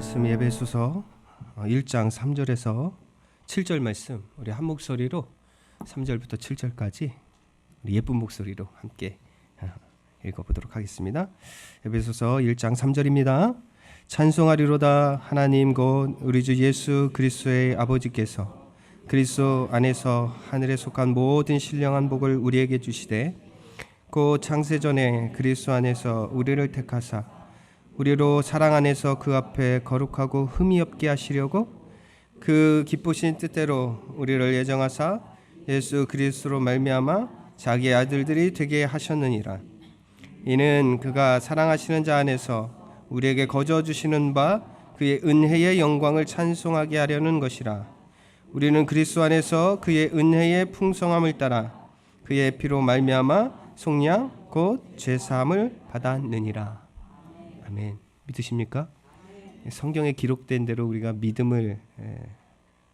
말씀 에베소서 1장 3절에서 7절 말씀 우리 한 목소리로 3절부터 7절까지 우리 예쁜 목소리로 함께 읽어보도록 하겠습니다. 에베소서 1장 3절입니다. 찬송하리로다 하나님 곧 우리 주 예수 그리스도의 아버지께서 그리스도 안에서 하늘에 속한 모든 신령한 복을 우리에게 주시되 곧 창세전에 그리스도 안에서 우리를 택하사 우리로 사랑 안에서 그 앞에 거룩하고 흠이 없게 하시려고 그 기쁘신 뜻대로 우리를 예정하사 예수 그리스도로 말미암아 자기의 아들들이 되게 하셨느니라. 이는 그가 사랑하시는 자 안에서 우리에게 거저 주시는 바 그의 은혜의 영광을 찬송하게 하려는 것이라. 우리는 그리스도 안에서 그의 은혜의 풍성함을 따라 그의 피로 말미암아 속량 곧 죄사함을 받았느니라. 아멘. 믿으십니까? 성경에 기록된 대로 우리가 믿음을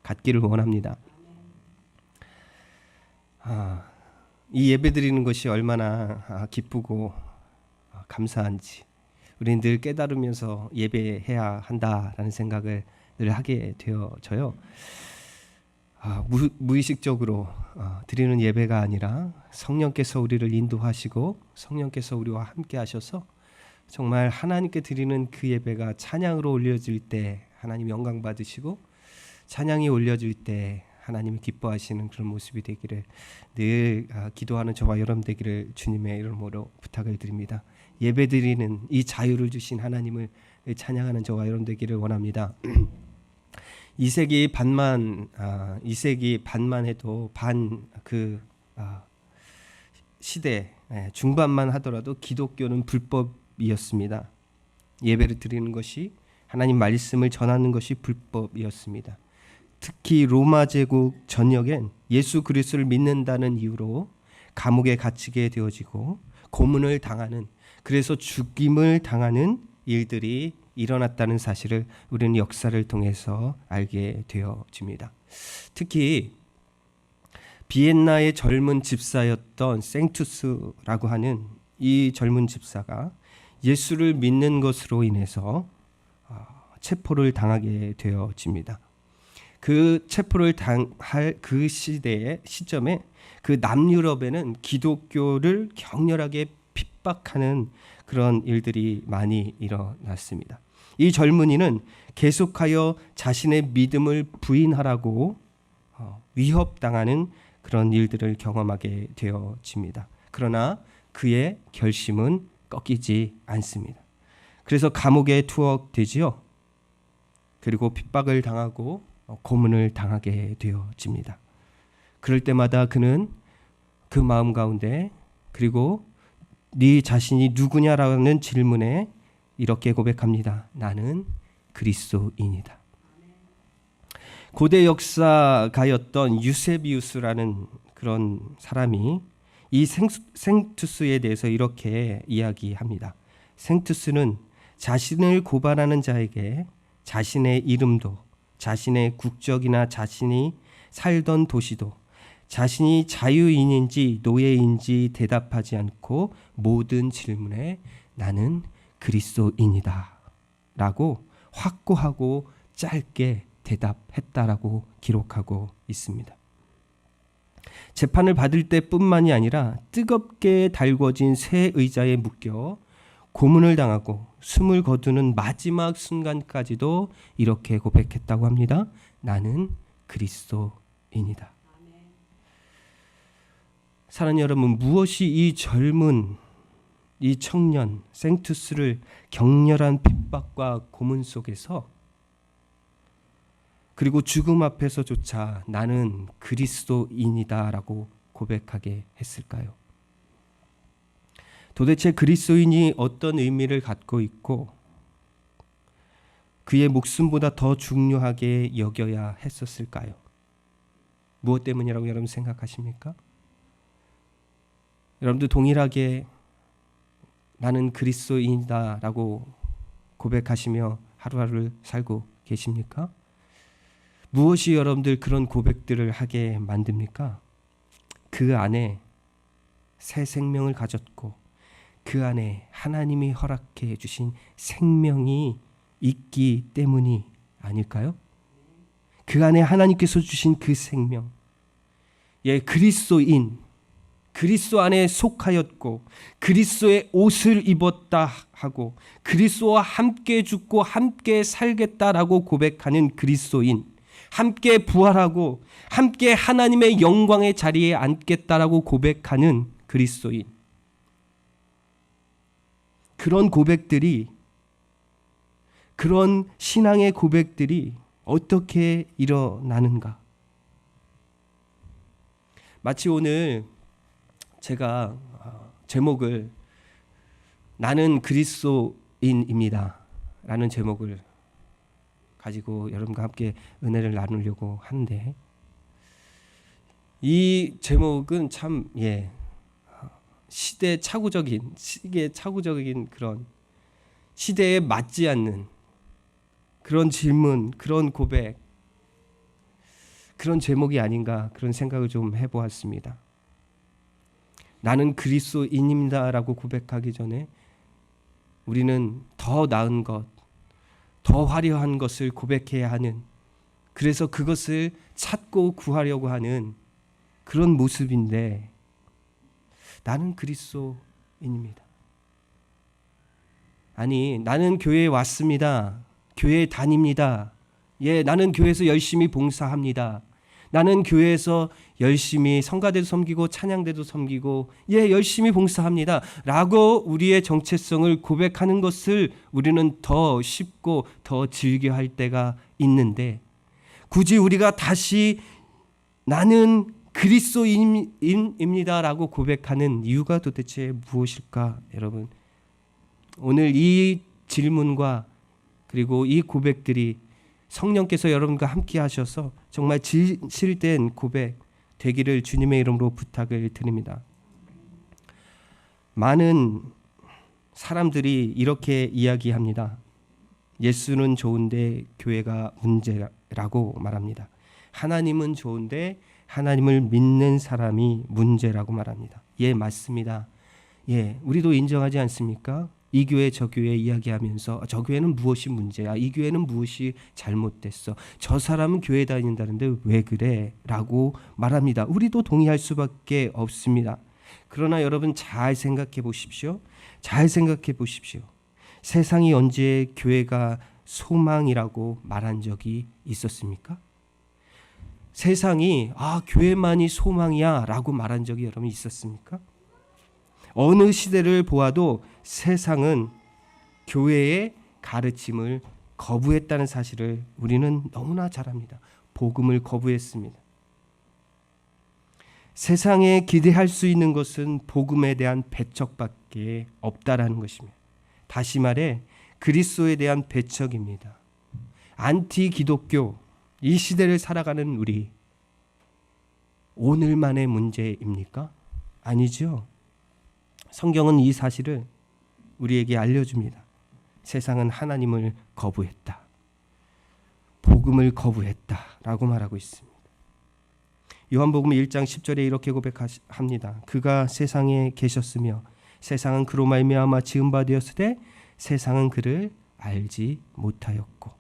갖기를 원합니다. 이 예배 드리는 것이 얼마나 기쁘고 감사한지 우리는 늘 깨달으면서 예배해야 한다라는 생각을 늘 하게 되어져요. 무의식적으로 드리는 예배가 아니라 성령께서 우리를 인도하시고 성령께서 우리와 함께 하셔서 정말 하나님께 드리는 그 예배가 찬양으로 올려질 때 하나님 영광 받으시고 찬양이 올려질 때 하나님이 기뻐하시는 그런 모습이 되기를 늘 기도하는 저와 여러분 되기를 주님의 이름으로 부탁을 드립니다. 예배 드리는 이 자유를 주신 하나님을 찬양하는 저와 여러분 되기를 원합니다. 2세기 반만 해도 시대 중반만 하더라도 기독교는 불법이었습니다. 예배를 드리는 것이 하나님 말씀을 전하는 것이 불법이었습니다. 특히 로마 제국 전역엔 예수 그리스도를 믿는다는 이유로 감옥에 갇히게 되어지고 고문을 당하는, 그래서 죽임을 당하는 일들이 일어났다는 사실을 우리는 역사를 통해서 알게 되어집니다. 특히 비엔나의 젊은 집사였던 생투스라고 하는 이 젊은 집사가 예수를 믿는 것으로 인해서 체포를 당하게 되어집니다. 그 체포를 당할 그 시점에 그 남유럽에는 기독교를 격렬하게 핍박하는 그런 일들이 많이 일어났습니다. 이 젊은이는 계속하여 자신의 믿음을 부인하라고 위협당하는 그런 일들을 경험하게 되어집니다. 그러나 그의 결심은 꺾이지 않습니다. 그래서 감옥에 투옥되지요. 그리고 핍박을 당하고 고문을 당하게 되어집니다. 그럴 때마다 그는 그 마음 가운데 그리고 네 자신이 누구냐라는 질문에 이렇게 고백합니다. 나는 그리스도인이다. 고대 역사가였던 유세비우스라는 그런 사람이 이 생투스에 대해서 이렇게 이야기합니다. 생투스는 자신을 고발하는 자에게 자신의 이름도, 자신의 국적이나 자신이 살던 도시도, 자신이 자유인인지 노예인지 대답하지 않고 모든 질문에 나는 그리스도인이다 라고 확고하고 짧게 대답했다라고 기록하고 있습니다. 재판을 받을 때뿐만이 아니라 뜨겁게 달궈진 새 의자에 묶여 고문을 당하고 숨을 거두는 마지막 순간까지도 이렇게 고백했다고 합니다. 나는 그리스도인이다. 사랑하는 여러분, 무엇이 이 젊은 이 청년 생투스를 격렬한 핍박과 고문 속에서 그리고 죽음 앞에서조차 나는 그리스도인이다라고 고백하게 했을까요? 도대체 그리스도인이 어떤 의미를 갖고 있고 그의 목숨보다 더 중요하게 여겨야 했었을까요? 무엇 때문이라고 여러분 생각하십니까? 여러분들 동일하게 나는 그리스도인이다라고 고백하시며 하루하루를 살고 계십니까? 무엇이 여러분들 그런 고백들을 하게 만듭니까? 그 안에 새 생명을 가졌고 그 안에 하나님이 허락해 주신 생명이 있기 때문이 아닐까요? 그 안에 하나님께서 주신 그 생명, 그리스도인, 그리스도 안에 속하였고 그리스도의 옷을 입었다 하고 그리스도와 함께 죽고 함께 살겠다라고 고백하는 그리스도인, 함께 부활하고 함께 하나님의 영광의 자리에 앉겠다라고 고백하는 그리스도인, 그런 고백들이, 그런 신앙의 고백들이 어떻게 일어나는가? 마치 오늘 제가 제목을 나는 그리스도인입니다 라는 제목을 가지고 여러분과 함께 은혜를 나누려고 하는데, 이 제목은 참 시계차고적인 그런 시대에 맞지 않는 그런 질문, 그런 고백, 그런 제목이 아닌가, 그런 생각을 좀 해보았습니다. 나는 그리스도인입니다라고 고백하기 전에 우리는 더 나은 것, 더 화려한 것을 고백해야 하는, 그래서 그것을 찾고 구하려고 하는 그런 모습인데, 나는 그리스도인입니다. 아니, 나는 교회에 왔습니다. 교회에 다닙니다. 나는 교회에서 열심히 봉사합니다. 나는 교회에서 열심히 성가대도 섬기고 찬양대도 섬기고 열심히 봉사합니다 라고 우리의 정체성을 고백하는 것을 우리는 더 쉽고 더 즐겨할 때가 있는데, 굳이 우리가 다시 나는 그리스도인입니다 라고 고백하는 이유가 도대체 무엇일까? 여러분, 오늘 이 질문과 그리고 이 고백들이 성령께서 여러분과 함께 하셔서 정말 진실된 고백 되기를 주님의 이름으로 부탁을 드립니다. 많은 사람들이 이렇게 이야기합니다. 예수는 좋은데 교회가 문제라고 말합니다. 하나님은 좋은데 하나님을 믿는 사람이 문제라고 말합니다. 맞습니다. 우리도 인정하지 않습니까? 이 교회 저 교회 이야기하면서 저 교회는 무엇이 문제야, 이 교회는 무엇이 잘못됐어, 저 사람은 교회 다닌다는데 왜 그래? 라고 말합니다. 우리도 동의할 수밖에 없습니다. 그러나 여러분 잘 생각해 보십시오. 잘 생각해 보십시오. 세상이 언제 교회가 소망이라고 말한 적이 있었습니까? 세상이 교회만이 소망이야 라고 말한 적이 여러분 있었습니까? 어느 시대를 보아도 세상은 교회의 가르침을 거부했다는 사실을 우리는 너무나 잘 압니다. 복음을 거부했습니다. 세상에 기대할 수 있는 것은 복음에 대한 배척밖에 없다라는 것입니다. 다시 말해 그리스도에 대한 배척입니다. 안티 기독교, 이 시대를 살아가는 우리, 오늘만의 문제입니까? 아니죠. 성경은 이 사실을 우리에게 알려줍니다. 세상은 하나님을 거부했다, 복음을 거부했다 라고 말하고 있습니다. 요한복음 1장 10절에 이렇게 고백합니다. 그가 세상에 계셨으며 세상은 그로 말미암아 지은 바 되었으되 세상은 그를 알지 못하였고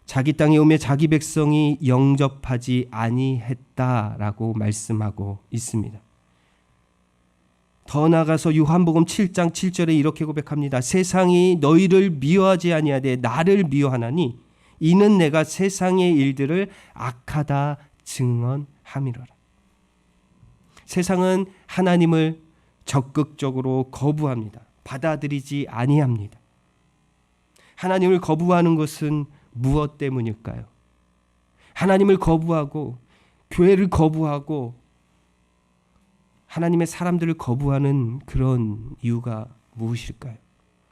자기 땅에 오며 자기 백성이 영접하지 아니했다라고 말씀하고 있습니다. 더 나아가서 요한복음 7장 7절에 이렇게 고백합니다. 세상이 너희를 미워하지 아니하되 나를 미워하나니 이는 내가 세상의 일들을 악하다 증언함이로라. 세상은 하나님을 적극적으로 거부합니다. 받아들이지 아니합니다. 하나님을 거부하는 것은 무엇 때문일까요? 하나님을 거부하고 교회를 거부하고 하나님의 사람들을 거부하는 그런 이유가 무엇일까요?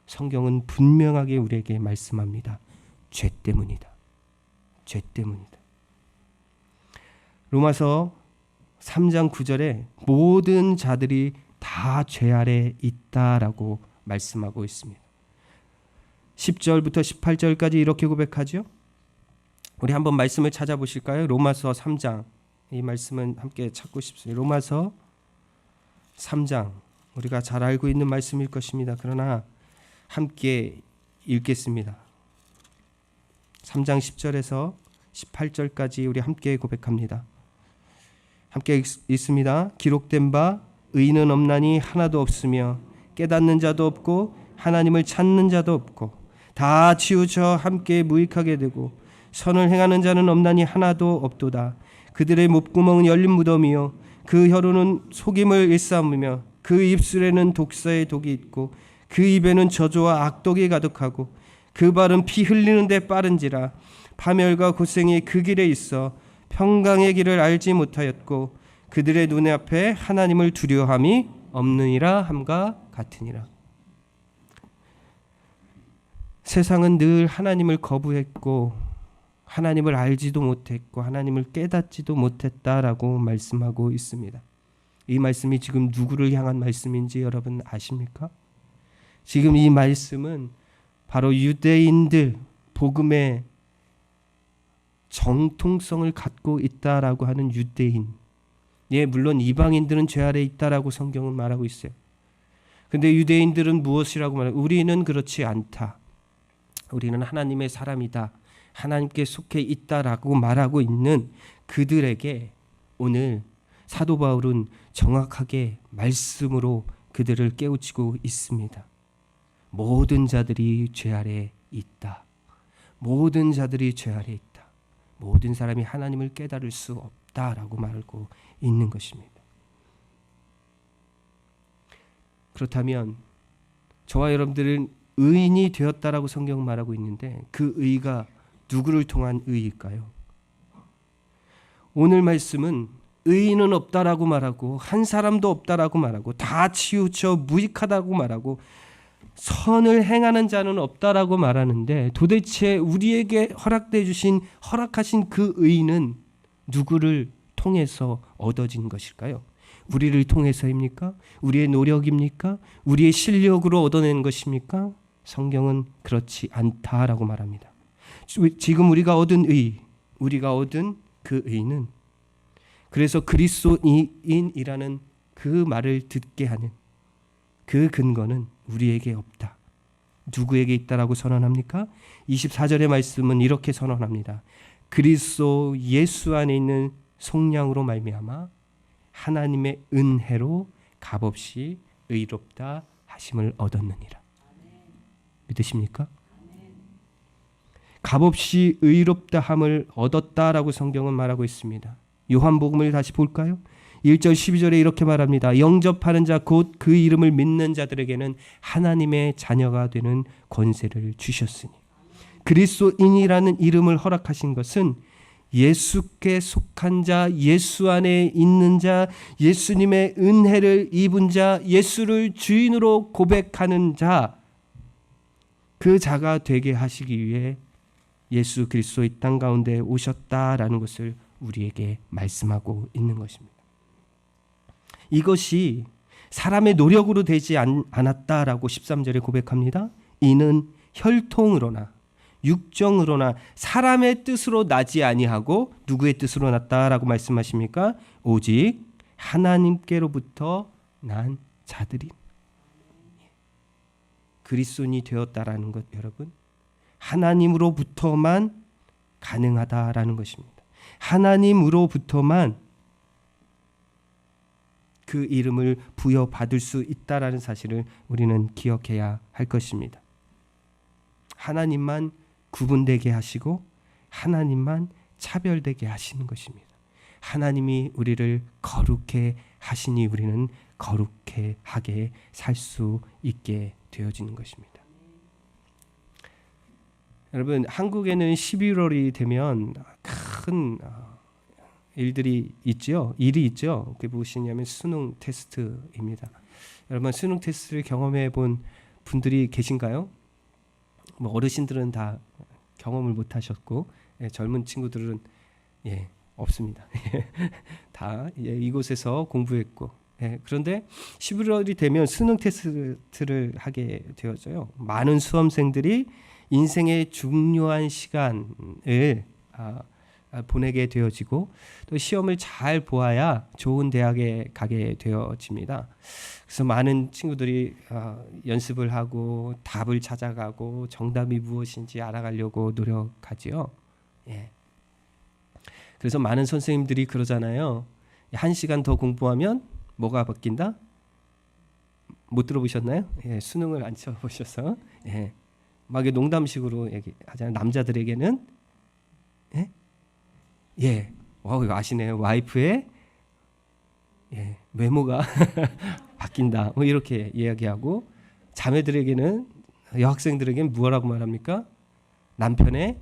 성경은 분명하게 우리에게 말씀합니다. 죄 때문이다. 죄 때문이다. 로마서 3장 9절에 모든 자들이 다 죄 아래 있다라고 말씀하고 있습니다. 10절부터 18절까지 이렇게 고백하죠. 우리 한번 말씀을 찾아보실까요? 로마서 3장, 이 말씀은 함께 찾고 싶습니다. 로마서 3장, 우리가 잘 알고 있는 말씀일 것입니다. 그러나 함께 읽겠습니다. 3장 10절에서 18절까지 우리 함께 고백합니다. 함께 읽습니다. 기록된 바 의인은 없나니 하나도 없으며 깨닫는 자도 없고 하나님을 찾는 자도 없고 다 치우쳐 함께 무익하게 되고 선을 행하는 자는 없나니 하나도 없도다. 그들의 목구멍은 열린 무덤이요 그 혀로는 속임을 일삼으며 그 입술에는 독사의 독이 있고 그 입에는 저주와 악독이 가득하고 그 발은 피 흘리는 데 빠른지라. 파멸과 고생이 그 길에 있어 평강의 길을 알지 못하였고 그들의 눈 앞에 하나님을 두려워함이 없느니라 함과 같으니라. 세상은 늘 하나님을 거부했고 하나님을 알지도 못했고 하나님을 깨닫지도 못했다라고 말씀하고 있습니다. 이 말씀이 지금 누구를 향한 말씀인지 여러분 아십니까? 지금 이 말씀은 바로 유대인들 복음의 정통성을 갖고 있다라고 하는 유대인. 예, 물론 이방인들은 죄 아래 있다라고 성경은 말하고 있어요. 근데 유대인들은 무엇이라고 말해요? 우리는 그렇지 않다. 우리는 하나님의 사람이다. 하나님께 속해 있다라고 말하고 있는 그들에게 오늘 사도 바울은 정확하게 말씀으로 그들을 깨우치고 있습니다. 모든 자들이 죄 아래 있다. 모든 자들이 죄 아래 있다. 모든 사람이 하나님을 깨달을 수 없다라고 말하고 있는 것입니다. 그렇다면 저와 여러분들은 의인이 되었다라고 성경은 말하고 있는데 그 의가 누구를 통한 의일까요? 오늘 말씀은 의인은 없다라고 말하고 한 사람도 없다라고 말하고 다 치우쳐 무익하다고 말하고 선을 행하는 자는 없다라고 말하는데 도대체 우리에게 허락하신 그 의는 누구를 통해서 얻어진 것일까요? 우리를 통해서입니까? 우리의 노력입니까? 우리의 실력으로 얻어낸 것입니까? 성경은 그렇지 않다라고 말합니다. 지금 우리가 얻은 의, 우리가 얻은 그 의는 그래서 그리스도인이라는 그 말을 듣게 하는 그 근거는 우리에게 없다. 누구에게 있다라고 선언합니까? 24절의 말씀은 이렇게 선언합니다. 그리스도 예수 안에 있는 속량으로 말미암아 하나님의 은혜로 값없이 의롭다 하심을 얻었느니라. 믿으십니까? 값없이 의롭다 함을 얻었다라고 성경은 말하고 있습니다. 요한복음을 다시 볼까요? 1절 12절에 이렇게 말합니다. 영접하는 자 곧 그 이름을 믿는 자들에게는 하나님의 자녀가 되는 권세를 주셨으니. 그리스도인이라는 이름을 허락하신 것은 예수께 속한 자, 예수 안에 있는 자, 예수님의 은혜를 입은 자, 예수를 주인으로 고백하는 자, 그 자가 되게 하시기 위해 예수 그리스도 이 땅 가운데 오셨다라는 것을 우리에게 말씀하고 있는 것입니다. 이것이 사람의 노력으로 되지 않았다라고 13절에 고백합니다. 이는 혈통으로나 육정으로나 사람의 뜻으로 나지 아니하고 누구의 뜻으로 났다라고 말씀하십니까? 오직 하나님께로부터 난 자들이. 그리스도인이 되었다라는 것 여러분, 하나님으로부터만 가능하다라는 것입니다. 하나님으로부터만 그 이름을 부여받을 수 있다라는 사실을 우리는 기억해야 할 것입니다. 하나님만 구분되게 하시고 하나님만 차별되게 하시는 것입니다. 하나님이 우리를 거룩해 하시니 우리는 거룩해 하게 살 수 있게 되어지는 것입니다. 여러분, 한국에는 11월이 되면 큰 일이 있죠. 그게 무엇이냐면 수능 테스트입니다. 여러분, 수능 테스트를 경험해 본 분들이 계신가요? 뭐 어르신들은 다 경험을 못 하셨고 젊은 친구들은 없습니다. 다 이곳에서 공부했고 그런데 11월이 되면 수능 테스트를 하게 되어져요. 많은 수험생들이 인생의 중요한 시간을 보내게 되어지고 또 시험을 잘 보아야 좋은 대학에 가게 되어집니다. 그래서 많은 친구들이 연습을 하고 답을 찾아가고 정답이 무엇인지 알아가려고 노력하지요. 예. 그래서 많은 선생님들이 그러잖아요. 1시간 더 공부하면 뭐가 바뀐다? 못 들어보셨나요? 예, 수능을 안 쳐보셔서. 예. 막 농담식으로 얘기하잖아요. 남자들에게는 예? 예. 이거 아시네요. 와이프의 외모가 바뀐다. 뭐 이렇게 이야기하고 자매들에게는 여학생들에게는 뭐라고 말합니까? 남편의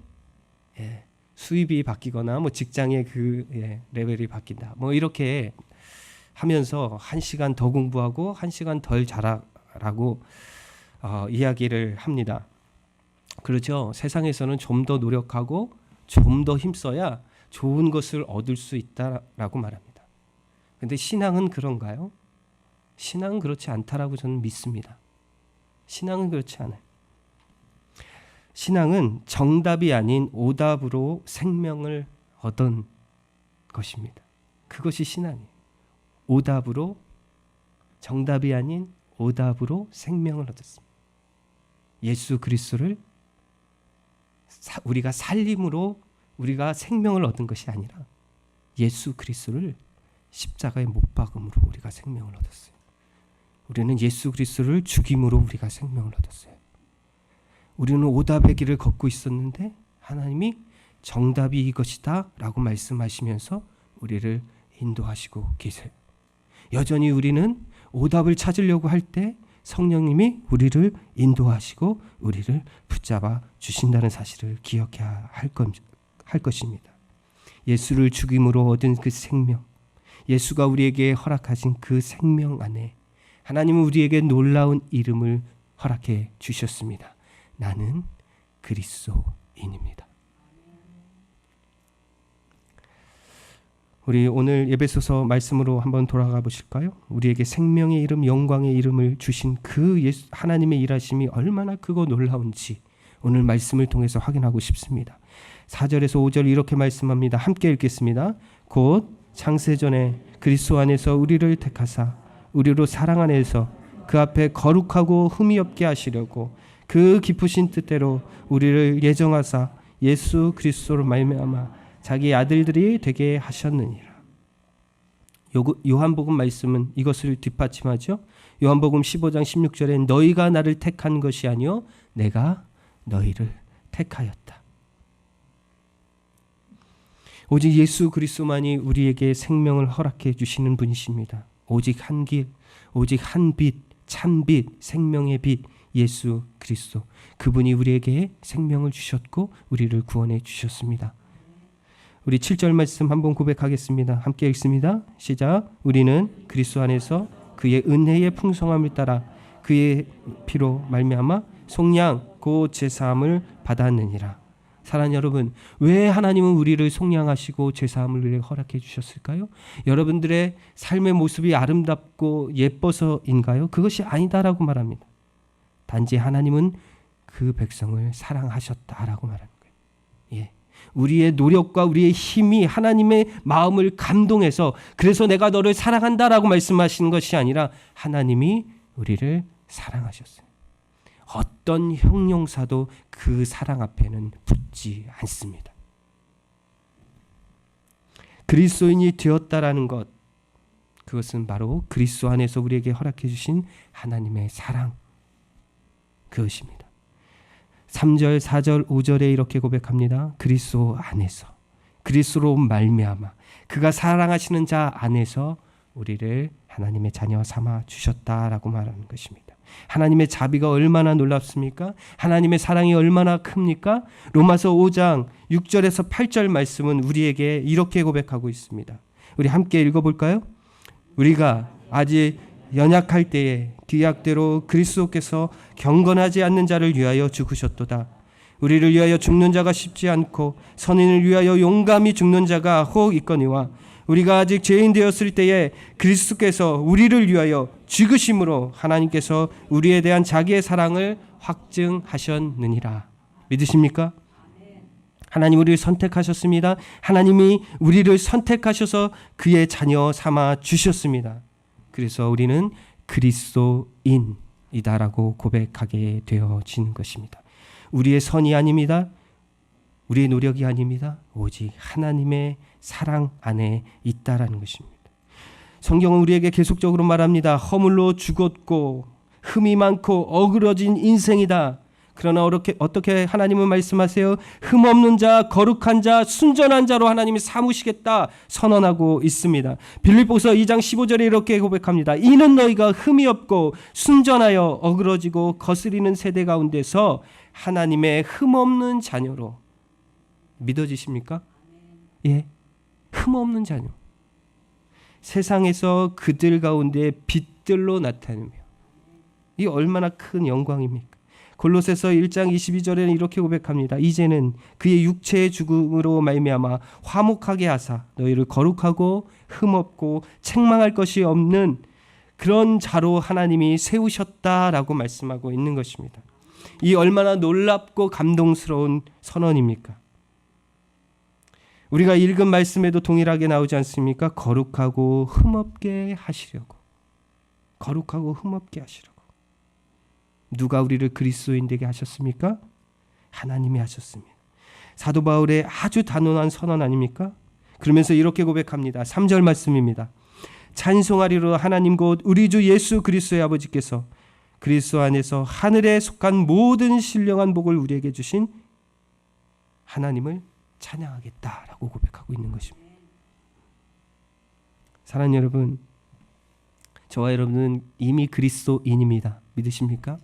수입이 바뀌거나 뭐 직장의 레벨이 바뀐다. 뭐 이렇게 하면서 1시간 더 공부하고 1시간 덜 자라라고 이야기를 합니다. 그렇죠. 세상에서는 좀 더 노력하고 좀 더 힘써야 좋은 것을 얻을 수 있다라고 말합니다. 그런데 신앙은 그런가요? 신앙은 그렇지 않다라고 저는 믿습니다. 신앙은 그렇지 않아요. 신앙은 정답이 아닌 오답으로 생명을 얻은 것입니다. 그것이 신앙이에요. 오답으로, 정답이 아닌 오답으로 생명을 얻었습니다. 예수 그리스도를 우리가 살림으로 우리가 생명을 얻은 것이 아니라 예수 그리스도를 십자가에 못 박음으로 우리가 생명을 얻었어요. 우리는 예수 그리스도를 죽임으로 우리가 생명을 얻었어요. 우리는 오답의 길을 걷고 있었는데 하나님이 정답이 이것이다 라고 말씀하시면서 우리를 인도하시고 계세요. 여전히 우리는 오답을 찾으려고 할 때 성령님이 우리를 인도하시고 우리를 붙잡아 주신다는 사실을 기억해야 할 것입니다. 예수를 죽임으로 얻은 그 생명, 예수가 우리에게 허락하신 그 생명 안에 하나님은 우리에게 놀라운 이름을 허락해 주셨습니다. 나는 그리스도인입니다. 우리 오늘 에베소서 말씀으로 한번 돌아가 보실까요? 우리에게 생명의 이름, 영광의 이름을 주신 그 예수, 하나님의 일하심이 얼마나 크고 놀라운지 오늘 말씀을 통해서 확인하고 싶습니다. 4절에서 5절 이렇게 말씀합니다. 함께 읽겠습니다. 곧 창세전에 그리스도 안에서 우리를 택하사 우리로 사랑 안에서 그 앞에 거룩하고 흠이 없게 하시려고 그 깊으신 뜻대로 우리를 예정하사 예수 그리스도로 말미암아 자기 아들들이 되게 하셨느니라. 요한복음 말씀은 이것을 뒷받침하죠. 요한복음 15장 16절에 너희가 나를 택한 것이 아니요 내가 너희를 택하였다. 오직 예수 그리스도만이 우리에게 생명을 허락해 주시는 분이십니다. 오직 한 길, 오직 한 빛, 참 빛, 생명의 빛, 예수 그리스도. 그분이 우리에게 생명을 주셨고 우리를 구원해 주셨습니다. 우리 7절 말씀 한번 고백하겠습니다. 함께 읽습니다. 시작. 우리는 그리스도 안에서 그의 은혜의 풍성함을 따라 그의 피로 말미암아 속량 곧 제사함을 받았느니라. 사랑하는 여러분, 왜 하나님은 우리를 속량하시고 제사함을 우리에게 허락해 주셨을까요? 여러분들의 삶의 모습이 아름답고 예뻐서인가요? 그것이 아니다라고 말합니다. 단지 하나님은 그 백성을 사랑하셨다라고 말하는 거예요. 예. 우리의 노력과 우리의 힘이 하나님의 마음을 감동해서 그래서 내가 너를 사랑한다라고 말씀하시는 것이 아니라 하나님이 우리를 사랑하셨어요. 어떤 형용사도 그 사랑 앞에는 붙지 않습니다. 그리스도인이 되었다라는 것, 그것은 바로 그리스도 안에서 우리에게 허락해 주신 하나님의 사랑, 그것입니다. 3절, 4절, 5절에 이렇게 고백합니다. 그리스도 안에서, 그리스도로 말미암아 그가 사랑하시는 자 안에서 우리를 하나님의 자녀 삼아 주셨다라고 말하는 것입니다. 하나님의 자비가 얼마나 놀랍습니까? 하나님의 사랑이 얼마나 큽니까? 로마서 5장 6절에서 8절 말씀은 우리에게 이렇게 고백하고 있습니다. 우리 함께 읽어볼까요? 우리가 아직 연약할 때에 기약대로 그리스도께서 경건하지 않는 자를 위하여 죽으셨도다. 우리를 위하여 죽는 자가 쉽지 않고 선인을 위하여 용감히 죽는 자가 혹 있거니와 우리가 아직 죄인 되었을 때에 그리스도께서 우리를 위하여 죽으심으로 하나님께서 우리에 대한 자기의 사랑을 확증하셨느니라. 믿으십니까? 하나님 우리를 선택하셨습니다. 하나님이 우리를 선택하셔서 그의 자녀 삼아 주셨습니다. 그래서 우리는 그리스도인이다라고 고백하게 되어지는 것입니다. 우리의 선이 아닙니다. 우리의 노력이 아닙니다. 오직 하나님의 사랑 안에 있다라는 것입니다. 성경은 우리에게 계속적으로 말합니다. 허물로 죽었고 흠이 많고 어그러진 인생이다. 그러나 어떻게 하나님은 말씀하세요? 흠없는 자, 거룩한 자, 순전한 자로 하나님이 삼으시겠다 선언하고 있습니다. 빌립보서 2장 15절에 이렇게 고백합니다. 이는 너희가 흠이 없고 순전하여 어그러지고 거스리는 세대 가운데서 하나님의 흠없는 자녀로 믿어지십니까? 예, 흠없는 자녀. 세상에서 그들 가운데 빛들로 나타내며 이 얼마나 큰 영광입니까? 골로새서 1장 22절에는 이렇게 고백합니다. 이제는 그의 육체의 죽음으로 말미암아 화목하게 하사 너희를 거룩하고 흠없고 책망할 것이 없는 그런 자로 하나님이 세우셨다라고 말씀하고 있는 것입니다. 이 얼마나 놀랍고 감동스러운 선언입니까? 우리가 읽은 말씀에도 동일하게 나오지 않습니까? 거룩하고 흠없게 하시려고. 거룩하고 흠없게 하시려고. 누가 우리를 그리스도인 되게 하셨습니까? 하나님이 하셨습니다. 사도 바울의 아주 단호한 선언 아닙니까? 그러면서 이렇게 고백합니다. 3절 말씀입니다. 찬송하리로 하나님 곧 우리 주 예수 그리스도의 아버지께서 그리스도 안에서 하늘에 속한 모든 신령한 복을 우리에게 주신 하나님을 찬양하겠다라고 고백하고 있는 것입니다. 사랑하는 여러분, 저와 여러분은 이미 그리스도인입니다. 믿으십니까?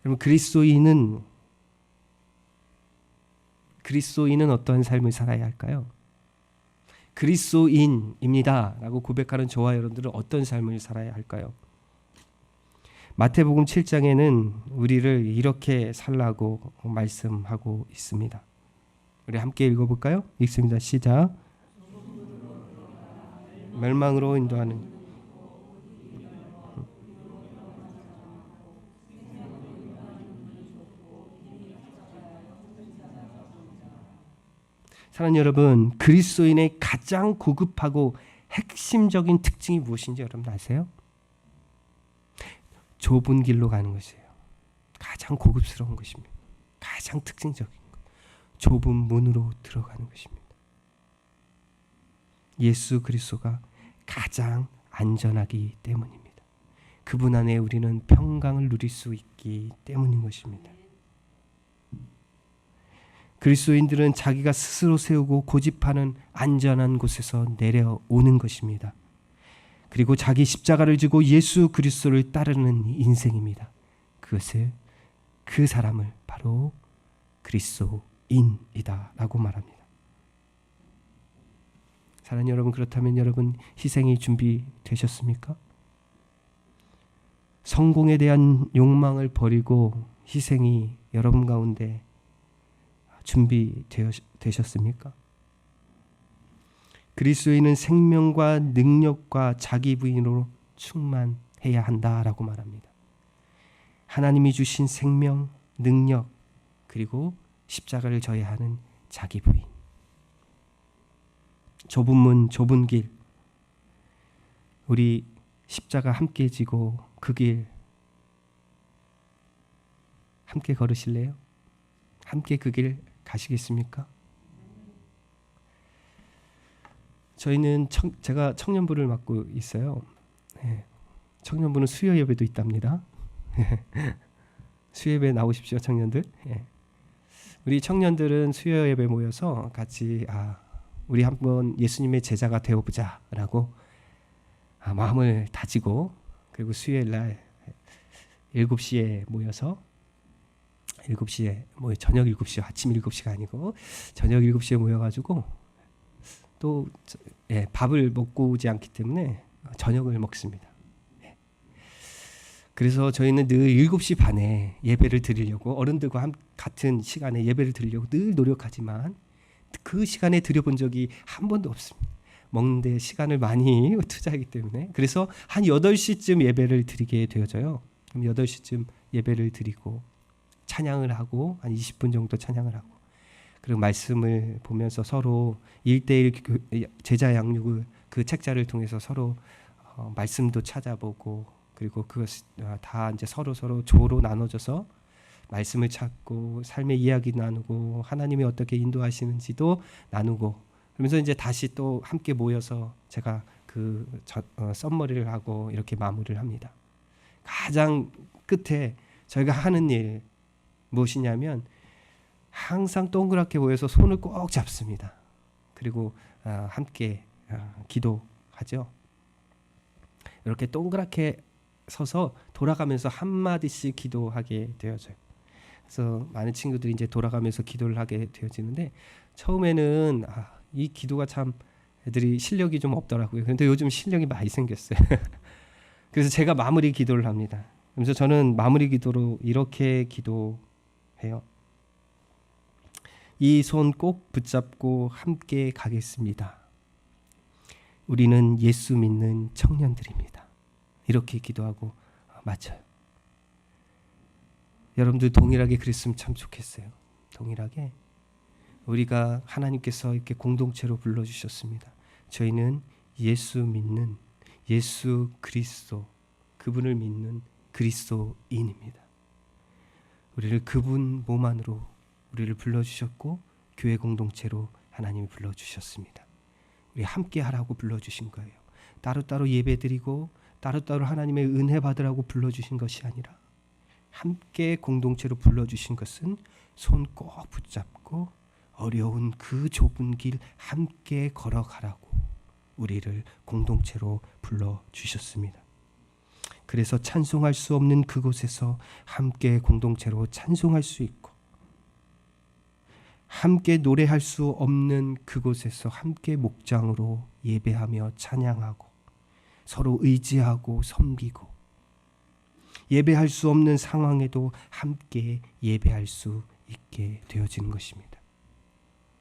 여러분, 그리스도인은 어떠한 삶을 살아야 할까요? 그리스도인입니다 라고 고백하는 저와 여러분들은 어떤 삶을 살아야 할까요? 마태복음 7장에는 우리를 이렇게 살라고 말씀하고 있습니다. 우리 함께 읽어볼까요? 읽습니다. 시작. 멸망으로 인도하는 사랑하는 여러분, 그리스도인의 가장 고급하고 핵심적인 특징이 무엇인지 여러분 아세요? 좁은 길로 가는 것이에요. 가장 고급스러운 것입니다. 가장 특징적인 것. 좁은 문으로 들어가는 것입니다. 예수 그리스도가 가장 안전하기 때문입니다. 그분 안에 우리는 평강을 누릴 수 있기 때문인 것입니다. 그리스도인들은 자기가 스스로 세우고 고집하는 안전한 곳에서 내려오는 것입니다. 그리고 자기 십자가를 지고 예수 그리스도를 따르는 인생입니다. 그 사람을 바로 그리스도인이다라고 말합니다. 사랑하는 여러분, 그렇다면 여러분 희생이 준비되셨습니까? 성공에 대한 욕망을 버리고 희생이 여러분 가운데 준비되셨습니까? 그리스도인은 생명과 능력과 자기 부인으로 충만해야 한다라고 말합니다. 하나님이 주신 생명, 능력, 그리고 십자가를 져야 하는 자기 부인. 좁은 문, 좁은 길. 우리 십자가 함께 지고 그 길 함께 걸으실래요? 함께 그 길 가시겠습니까? 저희는 제가 청년부를 맡고 있어요. 청년부는 수요 예배도 있답니다. 수요 예배 나오십시오, 청년들. 우리 청년들은 수요 예배 모여서 같이 우리 한번 예수님의 제자가 되어보자라고 마음을 다지고, 그리고 수요일 날 7시에 모여서 7시에 저녁 7시, 아침 7시가 아니고 저녁 7시에 모여가지고 또 밥을 먹고 오지 않기 때문에 저녁을 먹습니다. 그래서 저희는 늘 7시 반에 예배를 드리려고, 어른들과 같은 시간에 예배를 드리려고 늘 노력하지만 그 시간에 드려본 적이 한 번도 없습니다. 먹는데 시간을 많이 투자하기 때문에. 그래서 한 8시쯤 예배를 드리게 되어져요. 그럼 8시쯤 예배를 드리고 찬양을 하고 한 20분 정도 찬양을 하고 그리고 말씀을 보면서 서로 1대1 제자 양육을 그 책자를 통해서 서로 말씀도 찾아보고, 그리고 그것 다 이제 서로 조로 나눠져서 말씀을 찾고 삶의 이야기 나누고 하나님이 어떻게 인도하시는지도 나누고, 그러면서 이제 다시 또 함께 모여서 제가 그 썸머리를 하고 이렇게 마무리를 합니다. 가장 끝에 저희가 하는 일 무엇이냐면 항상 동그랗게 모여서 손을 꼭 잡습니다. 그리고 함께 기도하죠. 이렇게 동그랗게 서서 돌아가면서 한마디씩 기도하게 되어져요. 그래서 많은 친구들이 이제 돌아가면서 기도를 하게 되어지는데, 처음에는 이 기도가 참 애들이 실력이 좀 없더라고요. 그런데 요즘 실력이 많이 생겼어요. 그래서 제가 마무리 기도를 합니다. 그래서 저는 마무리 기도로 이렇게 기도해요. 이 손 꼭 붙잡고 함께 가겠습니다. 우리는 예수 믿는 청년들입니다. 이렇게 기도하고 마쳐요. 여러분들 동일하게 그랬으면 참 좋겠어요. 동일하게 우리가 하나님께서 이렇게 공동체로 불러주셨습니다. 저희는 예수 믿는, 예수 그리스도, 그분을 믿는 그리스도인입니다. 우리를 그분 몸 안으로 우리를 불러주셨고 교회 공동체로 하나님이 불러주셨습니다. 우리 함께 하라고 불러주신 거예요. 따로따로 예배드리고 따로따로 하나님의 은혜 받으라고 불러주신 것이 아니라 함께 공동체로 불러주신 것은 손 꼭 붙잡고 어려운 그 좁은 길 함께 걸어가라고 우리를 공동체로 불러주셨습니다. 그래서 찬송할 수 없는 그곳에서 함께 공동체로 찬송할 수 있고, 함께 노래할 수 없는 그곳에서 함께 목장으로 예배하며 찬양하고 서로 의지하고 섬기고, 예배할 수 없는 상황에도 함께 예배할 수 있게 되어지는 것입니다.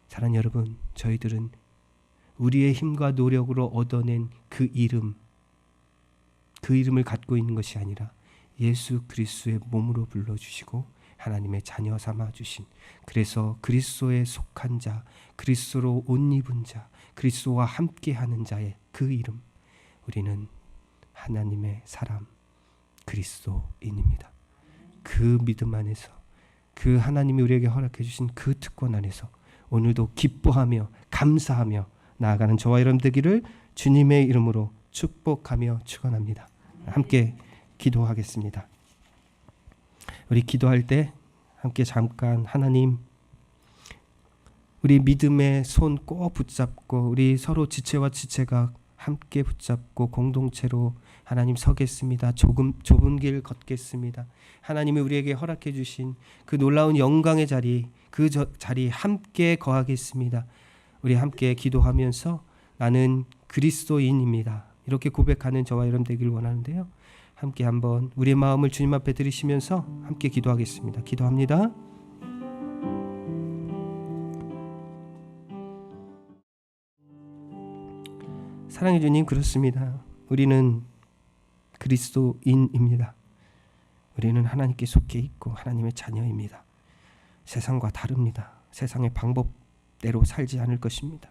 사랑하는 여러분, 저희들은 우리의 힘과 노력으로 얻어낸 그 이름을 갖고 있는 것이 아니라 예수 그리스도의 몸으로 불러주시고 하나님의 자녀 삼아주신, 그래서 그리스도에 속한 자, 그리스도로 옷 입은 자, 그리스도와 함께하는 자의 그 이름, 우리는 하나님의 사람 그리스도인입니다. 그 믿음 안에서, 그 하나님이 우리에게 허락해 주신 그 특권 안에서 오늘도 기뻐하며 감사하며 나아가는 저와 여러분 되기를 주님의 이름으로 축복하며 축원합니다. 함께 기도하겠습니다. 우리 기도할 때 함께 잠깐 하나님, 우리 믿음의 손 꼭 붙잡고 우리 서로 지체와 지체가 함께 붙잡고 공동체로 하나님 서겠습니다. 좁은 길 걷겠습니다. 하나님이 우리에게 허락해 주신 그 놀라운 영광의 자리, 그 자리 함께 거하겠습니다. 우리 함께 기도하면서 나는 그리스도인입니다. 이렇게 고백하는 저와 여러분 되길 원하는데요. 함께 한번 우리의 마음을 주님 앞에 드리시면서 함께 기도하겠습니다. 기도합니다. 사랑해 주님, 그렇습니다. 우리는 그리스도인입니다. 우리는 하나님께 속해 있고 하나님의 자녀입니다. 세상과 다릅니다. 세상의 방법대로 살지 않을 것입니다.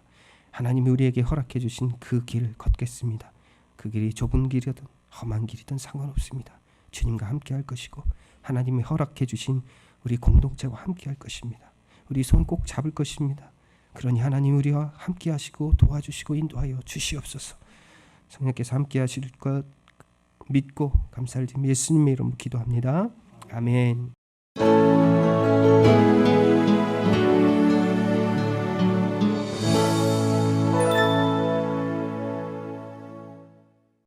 하나님이 우리에게 허락해 주신 그 길 걷겠습니다. 그 길이 좁은 길이든 험한 길이든 상관없습니다. 주님과 함께 할 것이고 하나님이 허락해 주신 우리 공동체와 함께 할 것입니다. 우리 손 꼭 잡을 것입니다. 그러니 하나님 우리와 함께 하시고 도와주시고 인도하여 주시옵소서. 성령께서 함께 하실 것 믿고 감사를 드리며 예수님의 이름으로 기도합니다. 아멘.